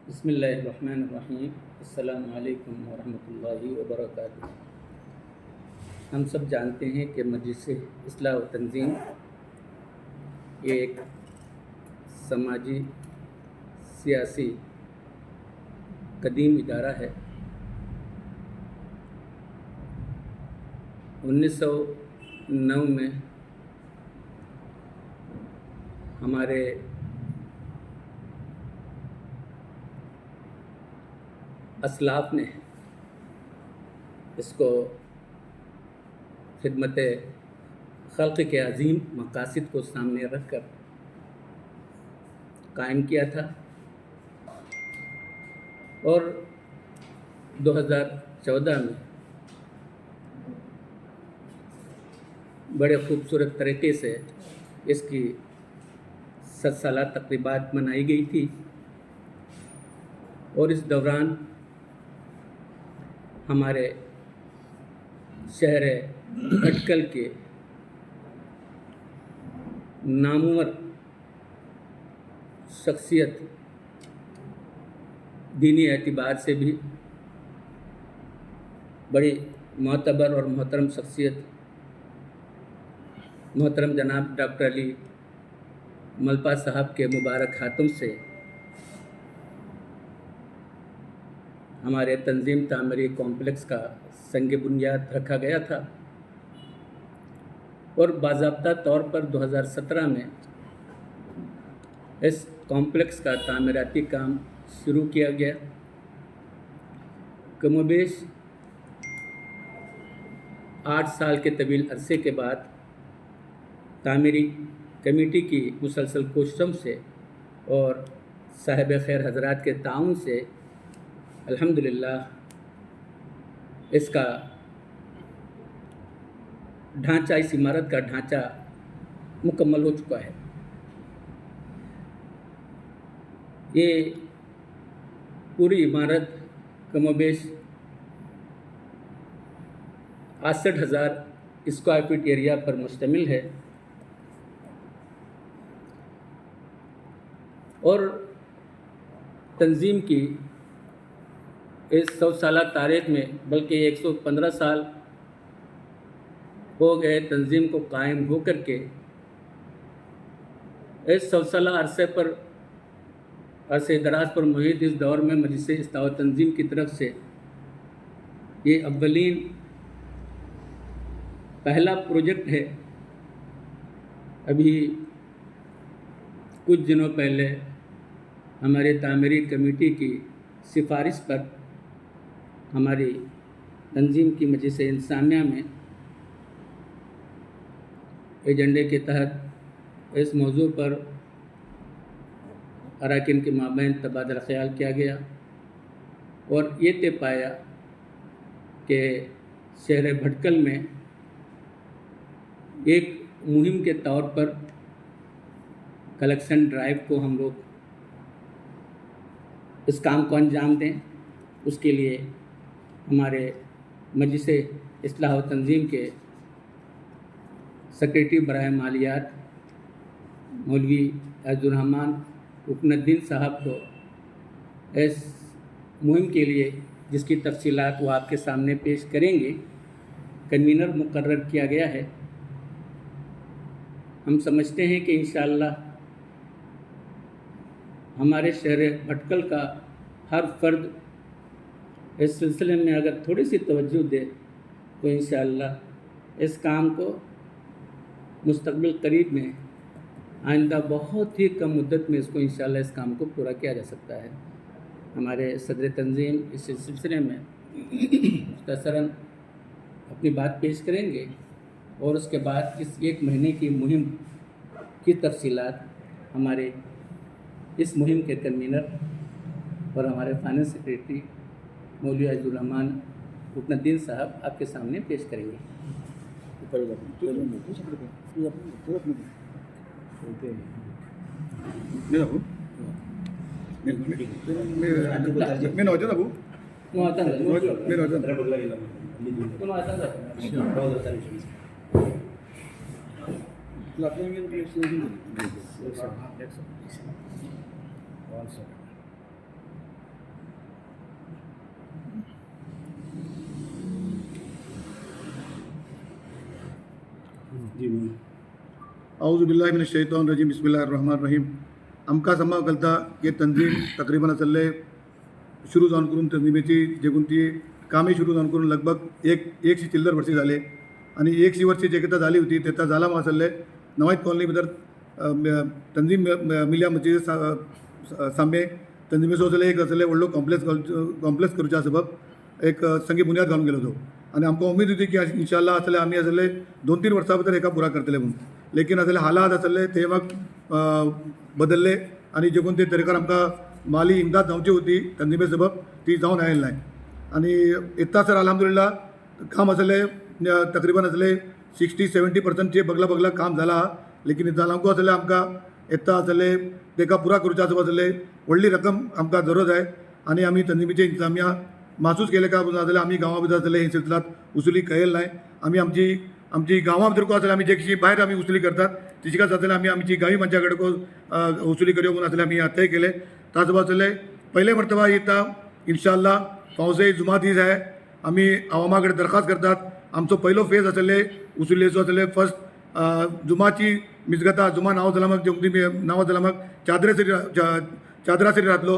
بسم اللہ الرحمن الرحیم۔ السلام علیکم ورحمۃ اللہ وبرکاتہ۔ ہم سب جانتے ہیں کہ مجلس اصلاح و تنظیم یہ ایک سماجی سیاسی قدیم ادارہ ہے۔ 1909 میں ہمارے اسلاف نے اس کو خدمت خلق کے عظیم مقاصد کو سامنے رکھ کر قائم کیا تھا، اور 2014 میں بڑے خوبصورت طریقے سے اس کی 7 سالہ تقریبات منائی گئی تھی، اور اس دوران ہمارے شہر بھٹکل کے نامور شخصیت، دینی اعتبار سے بھی بڑی معتبر اور محترم شخصیت محترم جناب ڈاکٹر علی ملپا صاحب کے مبارک ہاتھوں سے ہمارے تنظیم تعمیری کمپلیکس کا سنگ بنیاد رکھا گیا تھا، اور باضابطہ طور پر 2017 میں اس کمپلیکس کا تعمیراتی کام شروع کیا گیا۔ کم و بیش 8 سال کے طویل عرصے کے بعد تعمیری کمیٹی کی مسلسل کوششوں سے اور صاحب خیر حضرات کے تعاون سے الحمدللہ اس کا ڈھانچہ، اس عمارت کا ڈھانچہ مکمل ہو چکا ہے۔ یہ پوری عمارت کم و بیش 68,000 اسکوائر فٹ ایریا پر مشتمل ہے، اور تنظیم کی اس 100 سالہ تاریخ میں بلکہ 115 سال ہو گئے تنظیم کو قائم ہو کر کے۔ اس 100 سالہ عرصے دراز پر محیط اس دور میں مجلس اصلاح و تنظیم کی طرف سے یہ اولین پہلا پروجیکٹ ہے۔ ابھی کچھ دنوں پہلے ہمارے تعمیری کمیٹی کی سفارش پر ہماری تنظیم کی مجلس انتظامیہ میں ایجنڈے کے تحت اس موضوع پر اراکین کے مابین تبادلہ خیال کیا گیا، اور یہ طے پایا کہ شہر بھٹکل میں ایک مہم کے طور پر کلیکشن ڈرائیو کو ہم لوگ اس کام کو انجام دیں۔ اس کے لیے ہمارے مجلس اصلاح و تنظیم کے سیکریٹری برائے مالیات مولوی عبدالرحمن رکن الدین صاحب کو اس مہم کے لیے، جس کی تفصیلات وہ آپ کے سامنے پیش کریں گے، کنوینر مقرر کیا گیا ہے۔ ہم سمجھتے ہیں کہ انشاءاللہ ہمارے شہر بھٹکل کا ہر فرد اس سلسلے میں اگر تھوڑی سی توجہ دے تو انشاءاللہ اس کام کو مستقبل قریب میں، آئندہ بہت ہی کم مدت میں اس کو انشاءاللہ اس کام کو پورا کیا جا سکتا ہے۔ ہمارے صدر تنظیم اس سلسلے میں مختصراً اپنی بات پیش کریں گے، اور اس کے بعد اس 1 مہینے کی مہم کی تفصیلات ہمارے اس مہم کے کنوینر اور ہمارے فائننس سیکریٹری مولوی عبدالرحمن رکن الدین صاحب آپ کے سامنے پیش کریں گے۔ जी औज़ुबिल्लाहिमिनश्शैतानिर्रजीम बिस्मिल्लाहिर्रहमानिर्रहीम. आमकां समा घालता की तंजीम तकरीबन आसले सुरू जावन करून तंजीमेची जे कोण ती कामे सुरू जावन करून लगभग एकशे चिल्लर वर्षी जाले आणि 100 वर्षी जे कितें जाली होती तेता जाला म्हण आसले नवायत कॉलनी भितर तंजीम मिलिया मस्जिद सामे तंजीमेचो आसले एक आसले व्हडलो कॉम्प्लेक्स करच्या सबब एक संगी बुन्याद घालून गेलो तो आणि आमकां उमेद होती की इंशाल्लाह आसले आमी आसले 2-3 वर्सां भितर एका पुरा करतले म्हणून. लेकिन आसले हालात आसले ते माग बदलले आणि जे कोण ते तरेकार आमकां माली इमदाद जावची होती तंजीमे सबब ती जावन आयली नाही. आणि इतना सर अल्हम्दुलिल्लाह काम आसले तकरीबन आसले 60-70% बगला काम जाला. लेकिन जालांको आसले आमकां इतना आसले तेका पुरा करचे आसले व्हडली रक्कम आमकां जरूरत आहे आणि आमी तंजीमीचे इंतजामिया महसूस केले का आसले आमी गांवा भितर आसले हे सिलसिलात उसुली कळेल नाही. आमी आमची गांवा भितर आसले आमी जे कशी भायर आमी उसुली करतात तिचीकाच आसले आमी आमची गांवी मनशा कडेन उसुली करयो म्हणून आसले आमी आतांय केले. ताच आसले पहिले मर्तबा येता इंशाल्लाह पावसे जुमा दीस आहे. आमी आवामा कडेन दरखास्त करतात आमचो पयलो फेज आसले उसुलेचो आसले फर्स्ट जुमाची मिजगता जुमा नांव जाला मग नांव जाला मग चादरा सरी रातलो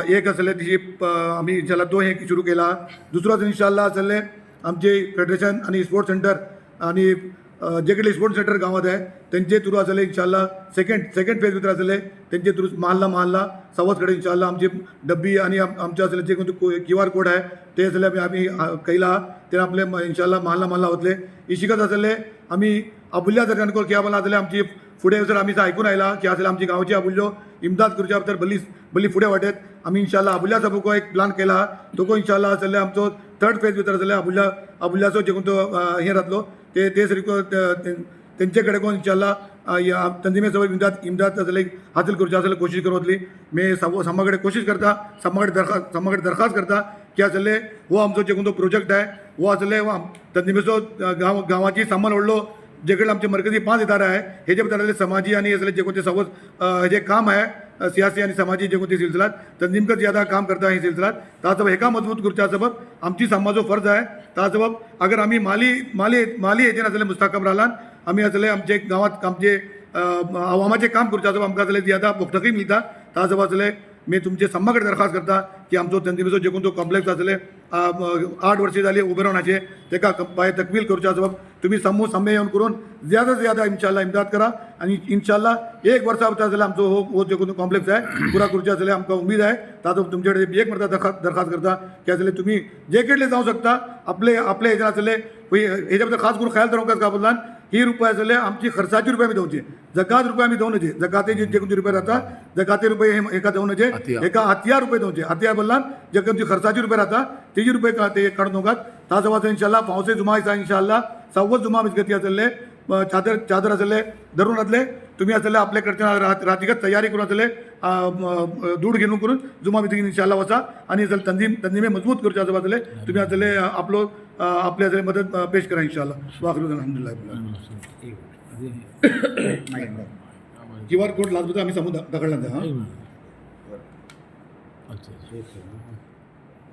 एक आसले तिची आमी इंशाल्लाह तो एक सुरू केला. दुसरो इंशाल्लाह आसले आमचे फेडरेशन आणि स्पोर्ट्स सेंटर आणि जे कडे स्पोर्ट्स सेंटर गावात आहे त्यांचे थ्रू आसले इंशाल्लाह सेकंड फेज भितर आसले त्यांचे थ्रू महल्ला सवत कडेन इंशाल्लाह आमची डब्बी आणि आमचे आसले जे कोणते QR कोड आहे ते आसले आमी कैला ते आपले इंशाल्लाह महल्ला वतले. इशिकत आसले आमी अबुल्या जर की आम्हाला आसले आमची फुडें जर आमी आयकून आयला की आसले आमची गांवची अबुल्यो इमदाद करच्या भितर बल्ली फुडें वाटेत आमी इंशाल्लाह अबुल्या सबको एक प्लान केला तो इंशाल्लाह आसले आमचो थर्ड फेज भितर आसले अबुल्याचो जे कोण तो हे जातलो ते सरिको तेंचे कडेन कोण इंशाल्लाह तंजीमे सबब इमदाद आसले हासील करचे आसले कोशिश करूं वतली. मे समा कडेन कोशिश करता समा कडेन दरखास्त करता की आसले हो आमचो जे कोण तो प्रोजेक्ट आहे हो आसले तंजीमेचो गांवाची सामान व्हडलो जे कडेन आमचे मरकजी 5 इदारे आहे हेजे भितर आसले समाजी आणि आसले जे कोणते सवत जे काम आहे सियासी आणि समाजी जे कोणते सिलसिलात तंजीमकच ज्यादा काम करता ही सिलसिलात ता सबब हेका मजबूत करच्या सबब आमची समाजो फर्ज आहे. ता सबब अगर आमी माली हेजेन आसले मुस्तकम राहलान आमी आसले आमचे गांवात आमचे आवामाचे काम करच्या सबब आमकां आसले ज्यादा पुख्तकी मिळता. ता सबब आसले मी तुमचे सम्मा कडेन दरखास्त करता की आमचो तंजीमेचो जे कोण तो कॉम्प्लेक्स आसले 8 वर्षी जाली उबे रावनाचे तेका पाय तकमील करच्या सबब तुम्ही सम्मे येवन करून ज्यादा इंशाल्लाह इमदाद करा आणि इंशाल्लाह 1 वर्सा भितर जाल्यार आमचो हो जे कोण कॉम्प्लेक्स आहे पुरा करचे आसले आमकां उमेद आहे. ताचो तुमचे कडेन एक मरता दरखास्त करता की आसले तुम्ही जे कडले जावं शकता आपले हेजेर आसले हेजे भितर खास करून ख्याल दवरपाक का बदलान ही रुपये आसले आमची खर्चाचे रुपये आमी दवरचे जकात रुपये आमी दवरचे जकाते जे कोणते रुपये राहता जकाते रुपये एका दवरचे एका हत्यार रुपये दवरचे हत्यार बदलान जे कोणती खर्चाचे रुपये राहता तेजे रुपये ते काढून नोकात. ताचो वाचो इंशाल्लाह पावसे जुमा दिसा इंशाल्लाह 6 जुमा मिजगती आसले चादर आसले धरून आसले तुम्ही आसले आपले कडच्यान रातीकच तयारी करून आसले दूध घेवन करून जुमा मिजगती इंशाल्लाह वचा आणि तंजीमे मजबूत करचे आसले तुम्ही आसले आपले आसले मदत पेश करा इंशाल्लाह. वाखरू अल्हम्दुलिल्लाह. QR कोड लागतो आम्ही समोर दखडला हां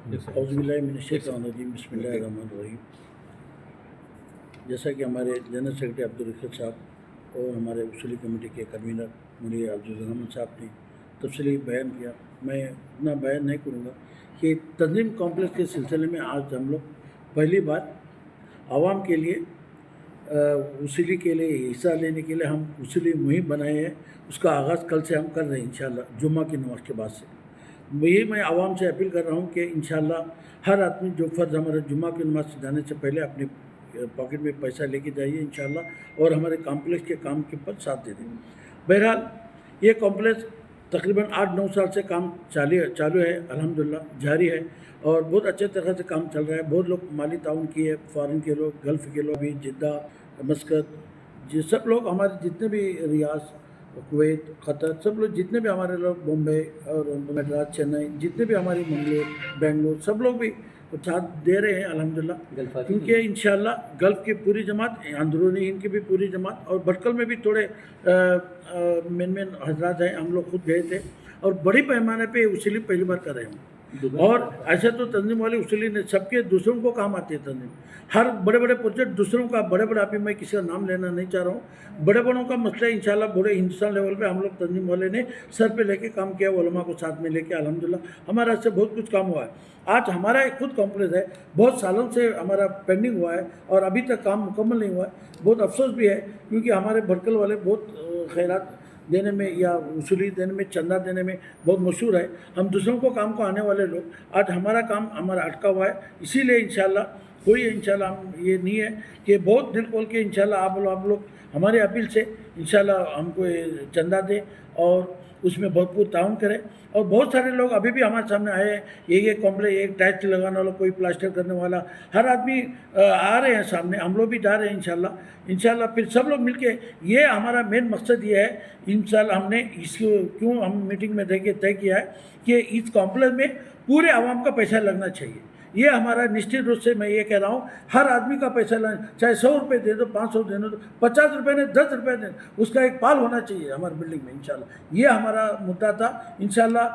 औज़ुबिल्लाहिमिनश्शैतानिर्रजीम बिस्मिल्लाहिर्रहमानिर्रहीम. जैसा कि हमारे जनरल सेक्रेटरी अब्दुल रशीद साहब और हमारे उसूली कमेटी के कन्वीनर मुनीर अब्दुल रहमान साहब ने तफसीली बयान किया, मैं इतना बयान नहीं करूँगा कि तंजीम कॉम्प्लेक्स के सिलसिले में आज हम लोग पहली बार आवाम के लिए उसूली के लिए हिस्सा लेने के लिए हम उसूली मुहिम बनाए हैं. उसका आगाज़ कल से हम कर रहे हैं इंशाल्लाह जुम्मा की नमाज के बाद से. यही मैं आवाम से अपील कर रहा हूँ कि इंशाल्लाह हर आदमी जो फ़र्ज़ हमारे जुम्मा की नमाज से जाने से पहले अपने पॉकेट में पैसा लेके जाइए इंशाल्लाह और हमारे कॉम्प्लेक्स के काम के पर साथ दे दें. बहरहाल ये कॉम्प्लेक्स तकरीबन 8-9 साल से काम चालू है अल्हम्दुलिल्लाह जारी है और बहुत अच्छे तरह से काम चल रहा है. बहुत लोग माली ताउन किए फ़ॉरेन के लोग गल्फ़ के लोग भी जिद्दा मस्कत ये सब लोग हमारे जितने भी रियाज कुवैत क़तर सब लोग जितने भी हमारे लोग बॉम्बे और मद्रास चेन्नई जितने भी हमारी मंगलोर बेंगलोर सब लोग भी साथ दे रहे हैं अल्हम्दुलिल्लाह. क्योंकि इंशाल्लाह गल्फ़ की पूरी जमात अंदरूनी इनकी भी पूरी जमात और भटकल में भी थोड़े मेन हजरात हैं. हम लोग खुद गए थे और बड़ी पैमाने पे उसीली पहली बार कर रहे हैं. और ऐसे तो तंजीम वाले उसूली ने सबके दूसरों को काम आती है तंजीम, हर बड़े बड़े प्रोजेक्ट दूसरों का, बड़े बड़े अभी मैं किसी का नाम लेना नहीं चाह रहा हूँ, बड़े बड़ों का मसला इंशाल्लाह बड़े हिंदुस्तान लेवल पे हम लोग तंजीम वाले ने सर पे लेके काम किया, उलमा को साथ में लेके अल्हम्दुलिल्लाह हमारा इससे बहुत कुछ काम हुआ है। आज हमारा एक खुद कॉम्प्लेक्स है, बहुत सालों से हमारा पेंडिंग हुआ है और अभी तक काम मुकम्मल नहीं हुआ है। बहुत अफसोस भी है क्योंकि हमारे भटकल वाले बहुत खैरात देने में या वसूली देने में, चंदा देने में बहुत मशहूर है। हम दूसरों को काम को आने वाले लोग, आज हमारा काम हमारा अटका हुआ है। इसीलिए इंशाल्लाह कोई इंशाल्लाह हम ये नहीं है कि बहुत दिल खोल के इंशाल्लाह आप लोग हमारे अपील से इंशाल्लाह हमको ये चंदा दें और उसमें भरपूर ताउन करें। और बहुत सारे लोग अभी भी हमारे सामने आए हैं, ये कॉम्प्लेक्स, एक टाइल्स लगाने वाला, कोई प्लास्टर करने वाला, हर आदमी आ रहे हैं सामने, हम लोग भी जा रहे हैं इंशाल्लाह फिर सब लोग मिलके, ये हमारा मेन मकसद ये है इंशाल्लाह। हमने इसको क्यों हम मीटिंग में तय किया है कि इस कॉम्प्लेक्स में पूरे आवाम का पैसा लगना चाहिए। ये हमारा निश्चित रूप से मैं ये कह रहा हूँ, हर आदमी का पैसा लगना, चाहे 100 रुपये दे दो, 500 दे दो, 50 रुपये ने, 10 रुपये दे, उसका एक पाल होना चाहिए हमारी बिल्डिंग में इंशाल्लाह। ये हमारा मुद्दा था इंशाल्लाह,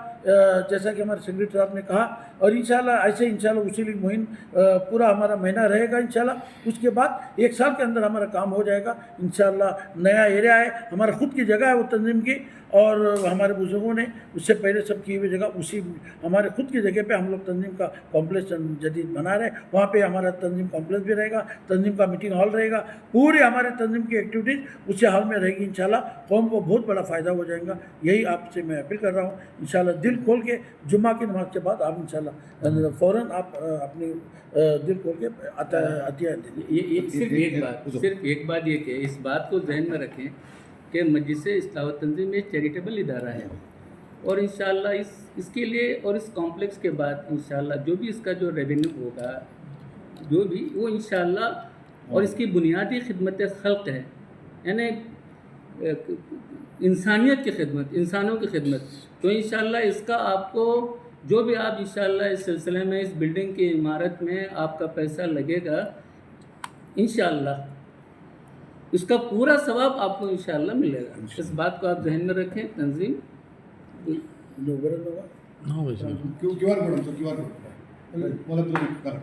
जैसा कि हमारे सेक्रेटरी साहब ने कहा, और इंशाल्लाह ऐसे इंशाल्लाह वसूली मुहिम पूरा हमारा महीना रहेगा इंशाल्लाह। उसके बाद 1 साल के अंदर हमारा काम हो जाएगा इंशाल्लाह। नया एरिया है, हमारा खुद की जगह है वो तंजीम की, और हमारे बुजुर्गों ने उससे पहले सब की हुई जगह, उसी हमारे खुद की जगह पे हम लोग तंजीम का कॉम्प्लेक्स जदीद बना रहे हैं। वहाँ पे हमारा तंजीम कॉम्प्लेक्स भी रहेगा, तंजीम का मीटिंग हॉल रहेगा, पूरे हमारे तंजीम की एक्टिविटीज़ उसी हॉल में रहेगी इंशाल्लाह। कौम को बहुत बड़ा फ़ायदा हो जाएगा। यही आपसे मैं अपील कर रहा हूँ इंशाल्लाह। दिल खोल के जुम्मा की नमाज के बाद आप इंशाल्लाह फ़ौरन आप अपनी दिल खोल के अतिया दीजिए। ये सिर्फ एक बात ये कि इस बात को जहन में रखें कि मजलिस इस्लाह व तंजीम एक चैरिटेबल इदारा है, और इंशाल्लाह इसके लिए और इस कॉम्प्लेक्स के बाद इंशाल्लाह जो भी इसका जो रेवेन्यू होगा, जो भी वो इंशाल्लाह, और इसकी बुनियादी खिदमत खल्क है, यानी इंसानियत की खिदमत, इंसानों की खिदमत, तो इंशाल्लाह इसका आपको जो भी आप इंशाल्लाह इस सिलसिले में इस बिल्डिंग की इमारत में आपका पैसा लगेगा इंशाल्लाह इसका पूरा सवाब आपको इंशाल्लाह मिलेगा। इस बात को आप जहन में रखें। तंजीम QR कोड आमचो, QR कोड मला तुम्ही करा.